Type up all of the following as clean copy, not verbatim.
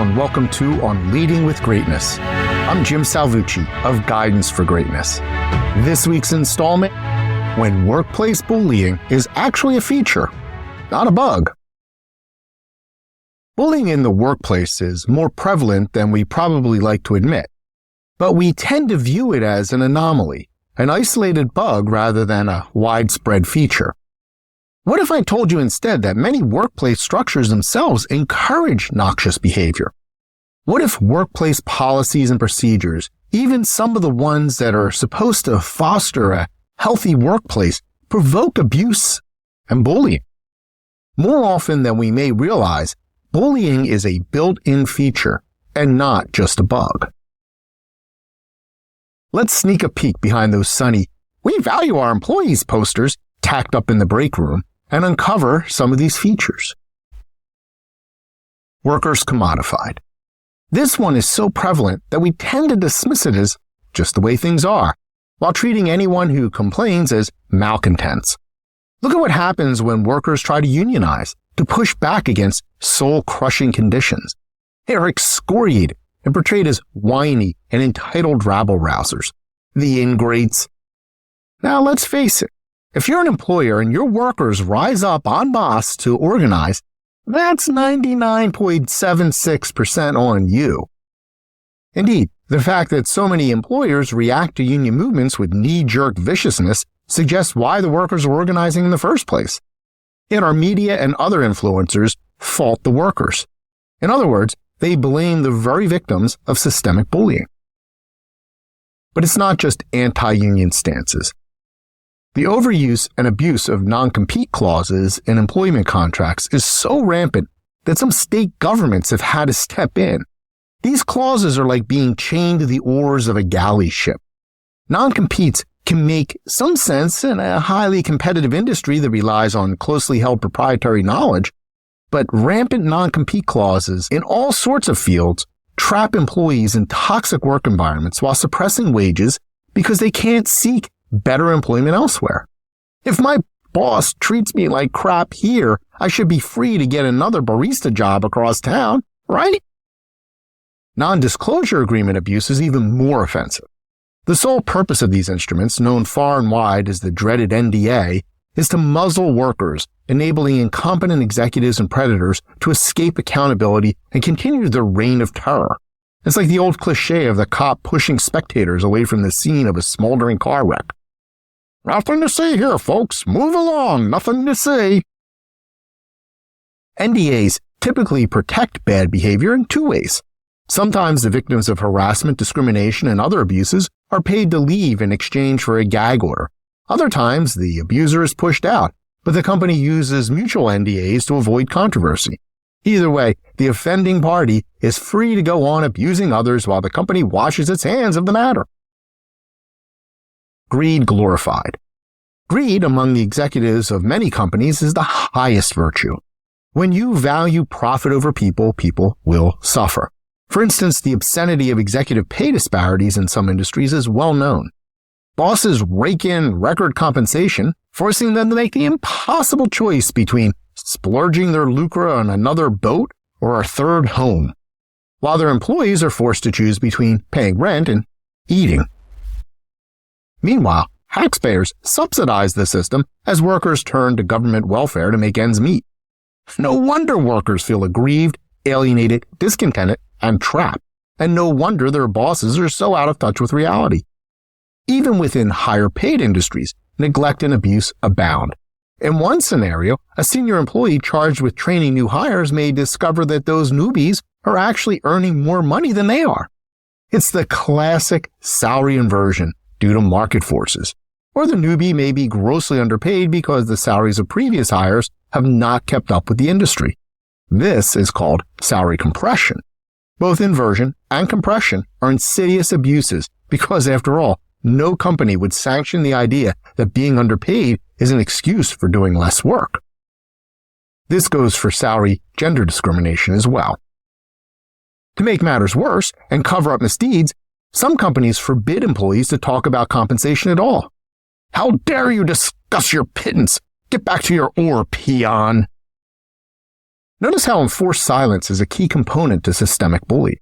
and welcome to On Leading with Greatness. I'm Jim Salvucci of Guidance for Greatness. This week's installment, when workplace bullying is actually a feature, not a bug. Bullying in the workplace is more prevalent than we probably like to admit, but we tend to view it as an anomaly, an isolated bug rather than a widespread feature. What if I told you instead that many workplace structures themselves encourage noxious behavior? What if workplace policies and procedures, even some of the ones that are supposed to foster a healthy workplace, provoke abuse and bullying? More often than we may realize, bullying is a built-in feature and not just a bug. Let's sneak a peek behind those sunny "We value our employees" posters tacked up in the break room and uncover some of these features. Workers commodified. This one is so prevalent that we tend to dismiss it as just the way things are, while treating anyone who complains as malcontents. Look at what happens when workers try to unionize, to push back against soul-crushing conditions. They are excoriated and portrayed as whiny and entitled rabble-rousers, the ingrates. Now let's face it, if you're an employer and your workers rise up en masse to organize, that's 99.76% on you. Indeed, the fact that so many employers react to union movements with knee-jerk viciousness suggests why the workers are organizing in the first place. Yet our media and other influencers fault the workers. In other words, they blame the very victims of systemic bullying. But it's not just anti-union stances. The overuse and abuse of non-compete clauses in employment contracts is so rampant that some state governments have had to step in. These clauses are like being chained to the oars of a galley ship. Non-competes can make some sense in a highly competitive industry that relies on closely held proprietary knowledge, but rampant non-compete clauses in all sorts of fields trap employees in toxic work environments while suppressing wages because they can't seek better employment elsewhere. If my boss treats me like crap here, I should be free to get another barista job across town, right? Non-disclosure agreement abuse is even more offensive. The sole purpose of these instruments, known far and wide as the dreaded NDA, is to muzzle workers, enabling incompetent executives and predators to escape accountability and continue their reign of terror. It's like the old cliche of the cop pushing spectators away from the scene of a smoldering car wreck. "Nothing to see here, folks. Move along. Nothing to see." NDAs typically protect bad behavior in two ways. Sometimes the victims of harassment, discrimination, and other abuses are paid to leave in exchange for a gag order. Other times, the abuser is pushed out, but the company uses mutual NDAs to avoid controversy. Either way, the offending party is free to go on abusing others while the company washes its hands of the matter. Greed glorified. Greed among the executives of many companies is the highest virtue. When you value profit over people, people will suffer. For instance, the obscenity of executive pay disparities in some industries is well known. Bosses rake in record compensation, forcing them to make the impossible choice between splurging their lucre on another boat or a third home, while their employees are forced to choose between paying rent and eating. Meanwhile, taxpayers subsidize the system as workers turn to government welfare to make ends meet. No wonder workers feel aggrieved, alienated, discontented, and trapped, and no wonder their bosses are so out of touch with reality. Even within higher paid industries, neglect and abuse abound. In one scenario, a senior employee charged with training new hires may discover that those newbies are actually earning more money than they are. It's the classic salary inversion due to market forces. Or the newbie may be grossly underpaid because the salaries of previous hires have not kept up with the industry. This is called salary compression. Both inversion and compression are insidious abuses because, after all, no company would sanction the idea that being underpaid is an excuse for doing less work. This goes for salary gender discrimination as well. To make matters worse and cover up misdeeds, some companies forbid employees to talk about compensation at all. "How dare you discuss your pittance? Get back to your oar, peon." Notice how enforced silence is a key component to systemic bullying.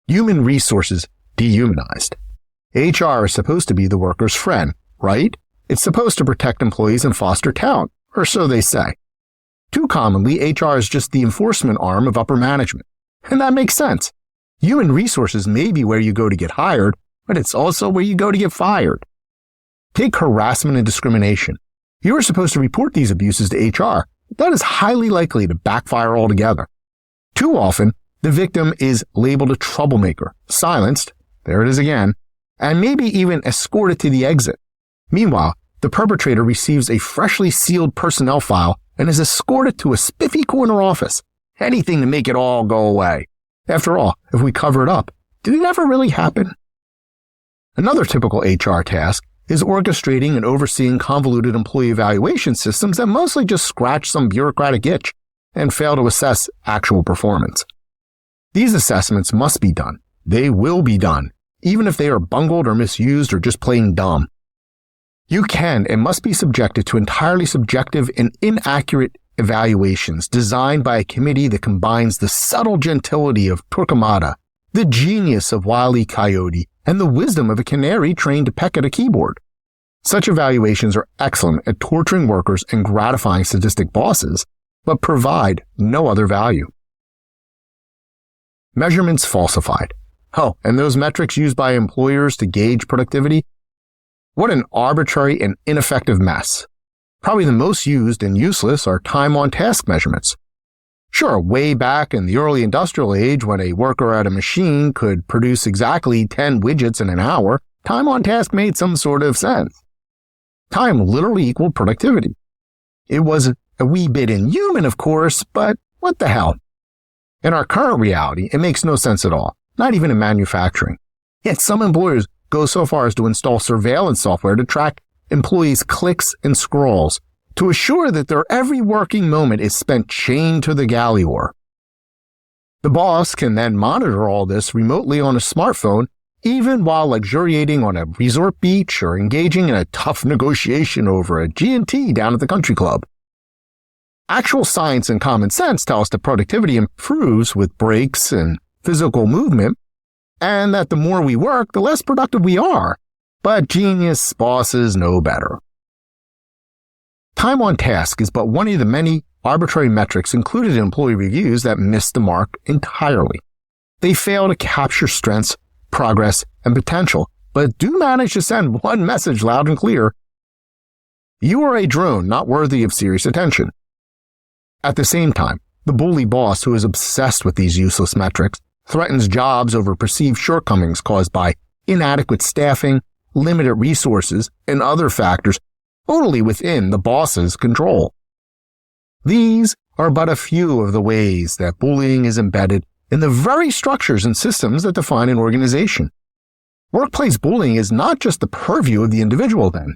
Human resources dehumanized. HR is supposed to be the worker's friend, right? It's supposed to protect employees and foster talent, or so they say. Too commonly, HR is just the enforcement arm of upper management. And that makes sense. Human resources may be where you go to get hired, but it's also where you go to get fired. Take harassment and discrimination. You are supposed to report these abuses to HR. That is highly likely to backfire altogether. Too often, the victim is labeled a troublemaker, silenced, there it is again, and maybe even escorted to the exit. Meanwhile, the perpetrator receives a freshly sealed personnel file and is escorted to a spiffy corner office. Anything to make it all go away. After all, if we cover it up, did it ever really happen? Another typical HR task is orchestrating and overseeing convoluted employee evaluation systems that mostly just scratch some bureaucratic itch and fail to assess actual performance. These assessments must be done. They will be done, even if they are bungled or misused or just plain dumb. You can and must be subjected to entirely subjective and inaccurate evaluations designed by a committee that combines the subtle gentility of Torquemada, the genius of Wile E. Coyote, and the wisdom of a canary trained to peck at a keyboard. Such evaluations are excellent at torturing workers and gratifying sadistic bosses, but provide no other value. Measurements falsified. Oh, and those metrics used by employers to gauge productivity? What an arbitrary and ineffective mess. Probably the most used and useless are time on task measurements. Sure, way back in the early industrial age when a worker at a machine could produce exactly 10 widgets in an hour, time on task made some sort of sense. Time literally equaled productivity. It was a wee bit inhuman, of course, but what the hell? In our current reality, it makes no sense at all, not even in manufacturing. Yet some employers go so far as to install surveillance software to track employees' clicks and scrolls to assure that their every working moment is spent chained to the galley oar. The boss can then monitor all this remotely on a smartphone, even while luxuriating on a resort beach or engaging in a tough negotiation over a G&T down at the country club. Actual science and common sense tell us that productivity improves with breaks and physical movement, and that the more we work, the less productive we are. But genius bosses know better. Time on task is but one of the many arbitrary metrics included in employee reviews that miss the mark entirely. They fail to capture strengths, progress, and potential, but do manage to send one message loud and clear. You are a drone not worthy of serious attention. At the same time, the bully boss who is obsessed with these useless metrics threatens jobs over perceived shortcomings caused by inadequate staffing, limited resources, and other factors totally within the boss's control. These are but a few of the ways that bullying is embedded in the very structures and systems that define an organization. Workplace bullying is not just the purview of the individual then.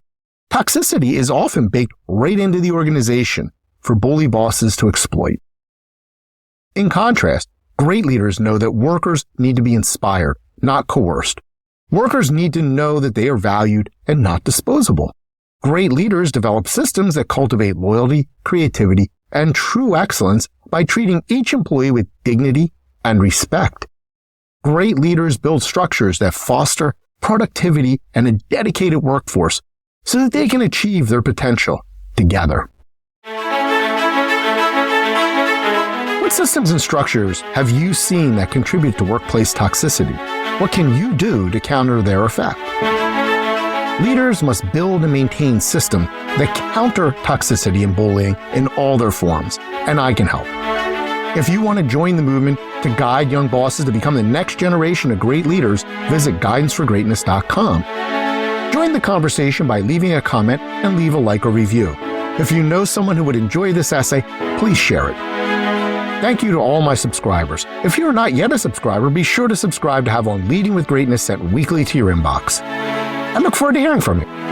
Toxicity is often baked right into the organization for bully bosses to exploit. In contrast, great leaders know that workers need to be inspired, not coerced. Workers need to know that they are valued and not disposable. Great leaders develop systems that cultivate loyalty, creativity, and true excellence by treating each employee with dignity and respect. Great leaders build structures that foster productivity and a dedicated workforce so that they can achieve their potential together. What systems and structures have you seen that contribute to workplace toxicity? What can you do to counter their effect? Leaders must build and maintain systems that counter toxicity and bullying in all their forms, and I can help. If you want to join the movement to guide young bosses to become the next generation of great leaders, visit guidanceforgreatness.com. Join the conversation by leaving a comment and leave a like or review. If you know someone who would enjoy this essay, please share it. Thank you to all my subscribers. If you're not yet a subscriber, be sure to subscribe to have On Leading with Greatness sent weekly to your inbox. I look forward to hearing from you.